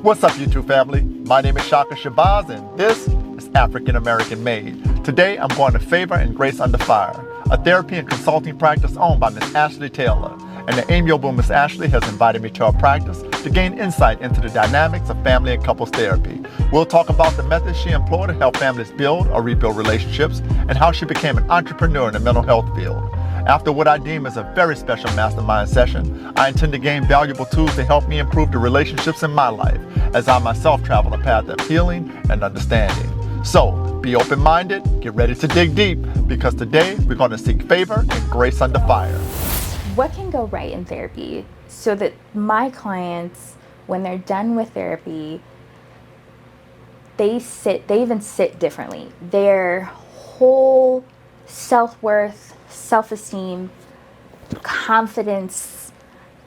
What's up, YouTube family? My name is Shaka Shabazz, and this is African-American-Made. Today, I'm going to Favor and Grace Under Fire, a therapy and consulting practice owned by Miss Ashlea Taylor. And the amiable Miss Ashlea has invited me to her practice to gain insight into the dynamics of family and couples therapy. We'll talk about the methods she employed to help families build or rebuild relationships and how she became an entrepreneur in the mental health field. After what I deem as a very special mastermind session, I intend to gain valuable tools to help me improve the relationships in my life as I myself travel a path of healing and understanding. So, be open-minded, get ready to dig deep, because today we're going to seek favor and grace under fire. What can go right in therapy so that my clients, when they're done with therapy, they even sit differently. Their whole self-worth, self-esteem, confidence,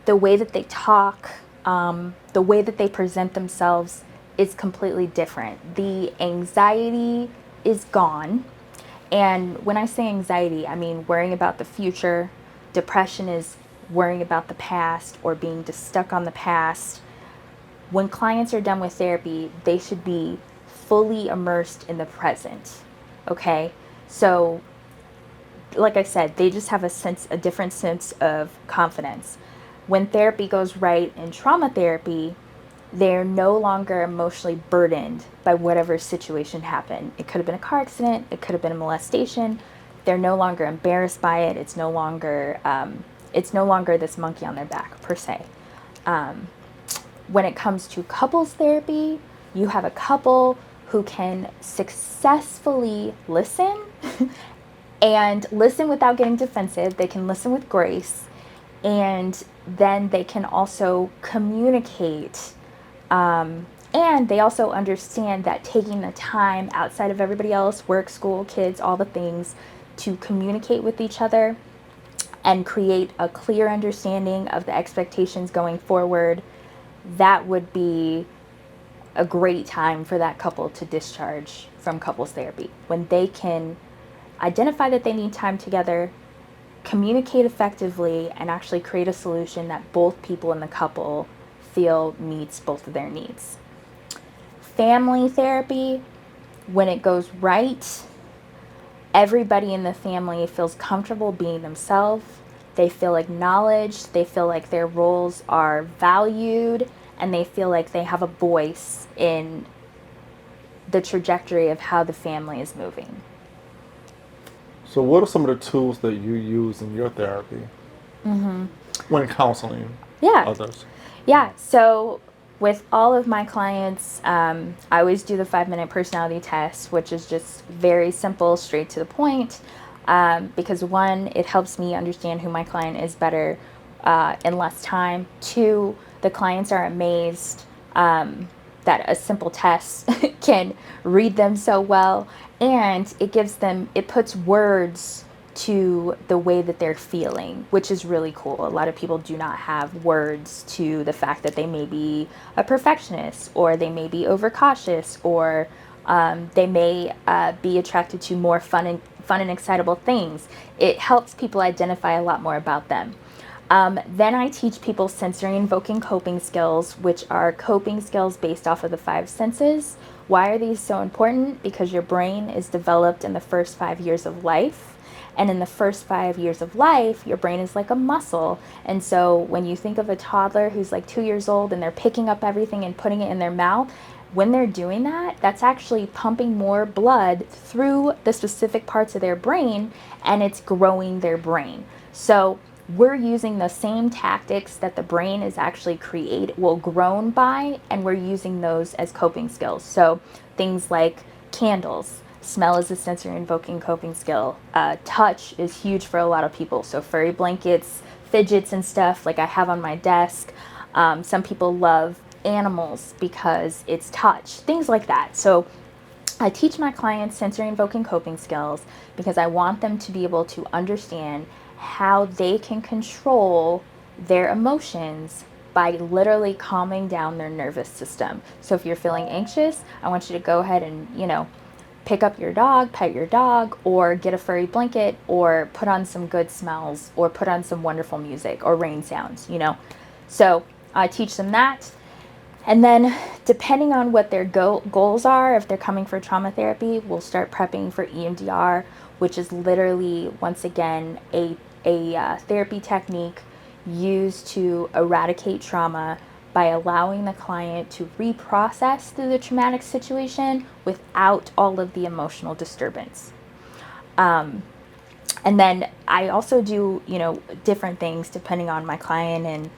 the way that they talk, the way that they present themselves is completely different. The anxiety is gone. And when I say anxiety, I mean worrying about the future. Depression is worrying about the past or being just stuck on the past. When clients are done with therapy, they should be fully immersed in the present. Okay? So, like I said, they just have a different sense of confidence. When therapy goes right in trauma therapy, they're no longer emotionally burdened by whatever situation happened. It could have been a car accident. It could have been a molestation. They're no longer embarrassed by it. It's no longer this monkey on their back, per se. When it comes to couples therapy, you have a couple who can successfully listen and listen without getting defensive. They can listen with grace, and then they can also communicate. And they also understand that taking the time outside of everybody else, work, school, kids, all the things, to communicate with each other and create a clear understanding of the expectations going forward, that would be a great time for that couple to discharge from couples therapy. When they can identify that they need time together, communicate effectively, and actually create a solution that both people in the couple feel meets both of their needs. Family therapy, when it goes right, everybody in the family feels comfortable being themselves. They feel acknowledged. They feel like their roles are valued, and they feel like they have a voice in the trajectory of how the family is moving. So what are some of the tools that you use in your therapy when counseling others? Yeah, so with all of my clients, I always do the 5-minute personality test, which is just very simple, straight to the point, because one, it helps me understand who my client is better in less time. Two, the clients are amazed that a simple test can read them so well, and it puts words to the way that they're feeling, which is really cool. A lot of people do not have words to the fact that they may be a perfectionist, or they may be overcautious, or they may be attracted to more fun and excitable things. It helps people identify a lot more about them. Then I teach people sensory invoking coping skills, which are coping skills based off of the 5 senses. Why are these so important? Because your brain is developed in the first 5 years of life. And in the first 5 years of life, your brain is like a muscle. And so when you think of a toddler who's like 2 years old and they're picking up everything and putting it in their mouth, when they're doing that, that's actually pumping more blood through the specific parts of their brain, and it's growing their brain. So we're using the same tactics that the brain is actually grown by, and we're using those as coping skills. So things like candles. Smell is a sensory invoking coping skill. Touch is huge for a lot of people. So furry blankets, fidgets and stuff like I have on my desk. Some people love animals because it's touch, things like that. So I teach my clients sensory invoking coping skills because I want them to be able to understand how they can control their emotions by literally calming down their nervous system. So if you're feeling anxious, I want you to go ahead and, pick up your dog, pet your dog, or get a furry blanket, or put on some good smells, or put on some wonderful music or rain sounds, So I teach them that. And then, depending on what their goals are, if they're coming for trauma therapy, we'll start prepping for EMDR, which is literally, once again, a therapy technique used to eradicate trauma by allowing the client to reprocess through the traumatic situation without all of the emotional disturbance. And then I also do, different things depending on my client and,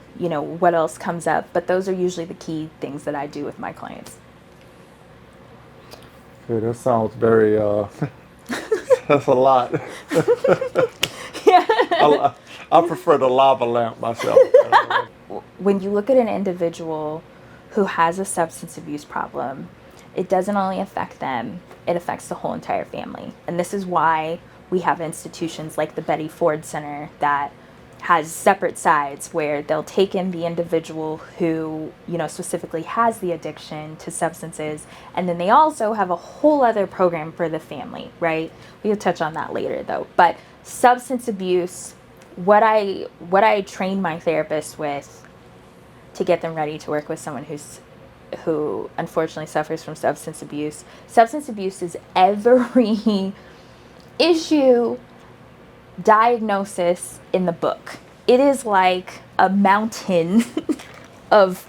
what else comes up. But those are usually the key things that I do with my clients. Okay, that sounds very, that's a lot. Yeah. I prefer the lava lamp myself. When you look at an individual who has a substance abuse problem, it doesn't only affect them, it affects the whole entire family. And this is why we have institutions like the Betty Ford Center that has separate sides where they'll take in the individual who, specifically has the addiction to substances, and then they also have a whole other program for the family, right? We'll touch on that later though. But substance abuse, what I train my therapists with to get them ready to work with someone who unfortunately suffers from substance abuse. Substance abuse is every issue diagnosis in the book. It is like a mountain of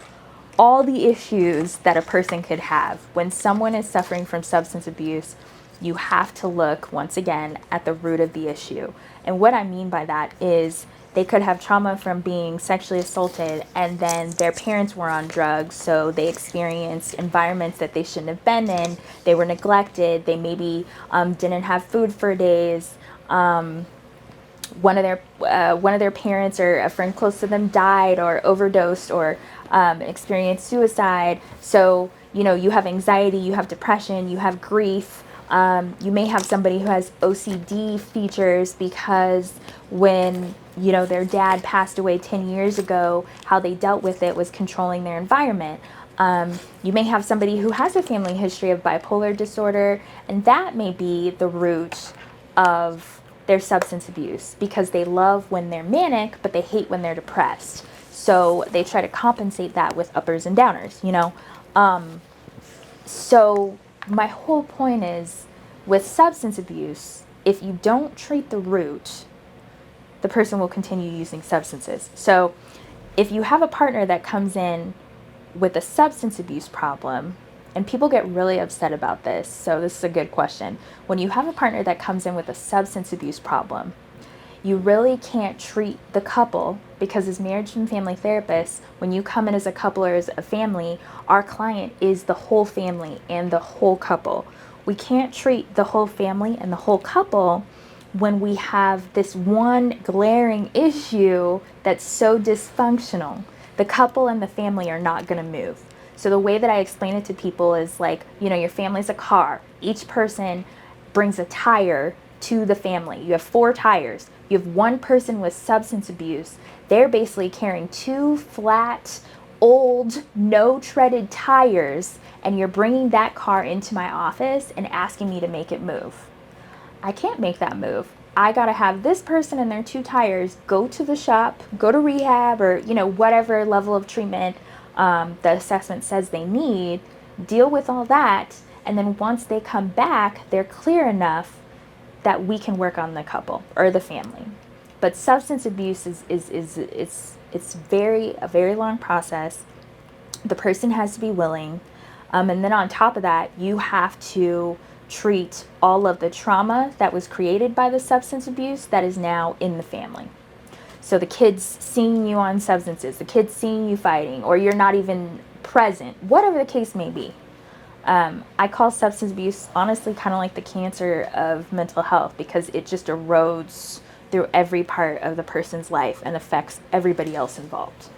all the issues that a person could have. When someone is suffering from substance abuse, you have to look once again at the root of the issue. And what I mean by that is they could have trauma from being sexually assaulted, and then their parents were on drugs, so they experienced environments that they shouldn't have been in. They were neglected. They maybe didn't have food for days. One of their parents or a friend close to them died or overdosed or experienced suicide. So you have anxiety, you have depression, you have grief. You may have somebody who has OCD features because when their dad passed away 10 years ago, how they dealt with it was controlling their environment. You may have somebody who has a family history of bipolar disorder, and that may be the root of their substance abuse because they love when they're manic, but they hate when they're depressed. So they try to compensate that with uppers and downers, So my whole point is, with substance abuse, if you don't treat the root, the person will continue using substances. So if you have a partner that comes in with a substance abuse problem, and people get really upset about this, so this is a good question. When you have a partner that comes in with a substance abuse problem, you really can't treat the couple, because as marriage and family therapists, when you come in as a couple or as a family, our client is the whole family and the whole couple. We can't treat the whole family and the whole couple when we have this one glaring issue that's so dysfunctional. The couple and the family are not going to move. So the way that I explain it to people is like, your family's a car. Each person brings a tire to the family. You have 4 tires. You have one person with substance abuse. They're basically carrying 2 flat, old, no treaded tires, and you're bringing that car into my office and asking me to make it move. I can't make that move. I gotta have this person and their 2 tires go to the shop, go to rehab, or whatever level of treatment the assessment says they need, deal with all that, and then once they come back, they're clear enough that we can work on the couple or the family. But substance abuse is a very long process. The person has to be willing, and then on top of that, you have to treat all of the trauma that was created by the substance abuse that is now in the family. So the kids seeing you on substances, the kids seeing you fighting, or you're not even present, whatever the case may be. I call substance abuse honestly kind of like the cancer of mental health, because it just erodes through every part of the person's life and affects everybody else involved.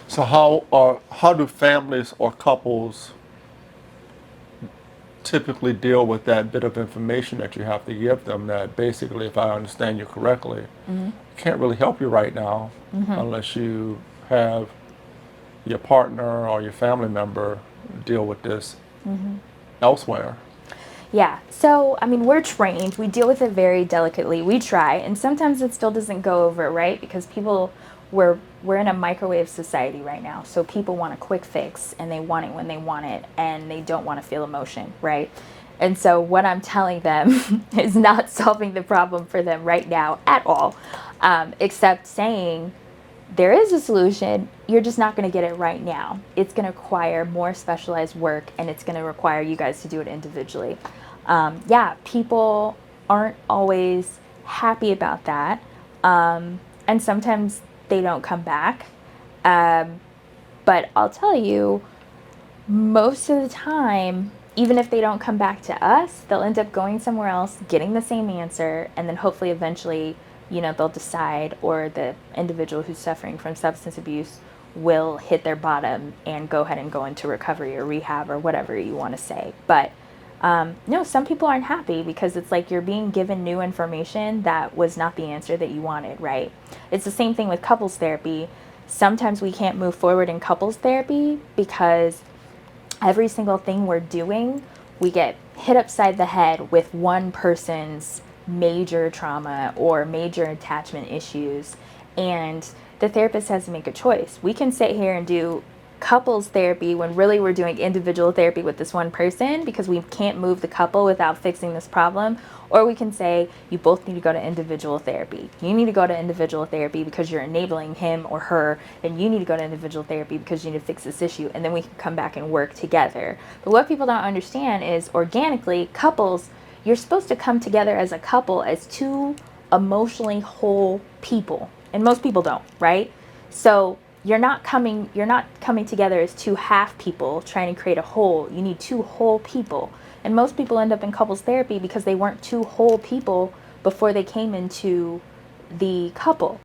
So how do families or couples typically deal with that bit of information that you have to give them that basically, if I understand you correctly, can't really help you right now unless you have your partner or your family member deal with this elsewhere? Yeah, so we're trained. We deal with it very delicately. We try, and sometimes it still doesn't go over, right? Because people we're in a microwave society right now. So people want a quick fix and they want it when they want it and they don't want to feel emotion, right? And so what I'm telling them is not solving the problem for them right now at all, except saying there is a solution. You're just not going to get it right now. It's going to require more specialized work and it's going to require you guys to do it individually. Yeah, people aren't always happy about that. And sometimes they don't come back. But I'll tell you, most of the time, even if they don't come back to us, they'll end up going somewhere else, getting the same answer, and then hopefully eventually, they'll decide, or the individual who's suffering from substance abuse will hit their bottom and go ahead and go into recovery or rehab or whatever you want to say. But no, some people aren't happy because it's like you're being given new information that was not the answer that you wanted, right? It's the same thing with couples therapy. Sometimes we can't move forward in couples therapy because every single thing we're doing, we get hit upside the head with one person's major trauma or major attachment issues, and the therapist has to make a choice. We can sit here and do couples therapy when really we're doing individual therapy with this one person because we can't move the couple without fixing this problem. Or we can say, you both need to go to individual therapy. You need to go to individual therapy because you're enabling him or her, and you need to go to individual therapy because you need to fix this issue, and then we can come back and work together. But what people don't understand is organically, couples, you're supposed to come together as a couple as two emotionally whole people. And most people don't, right? So you're not coming together as two half people trying to create a whole. You need two whole people. And most people end up in couples therapy because they weren't two whole people before they came into the couple.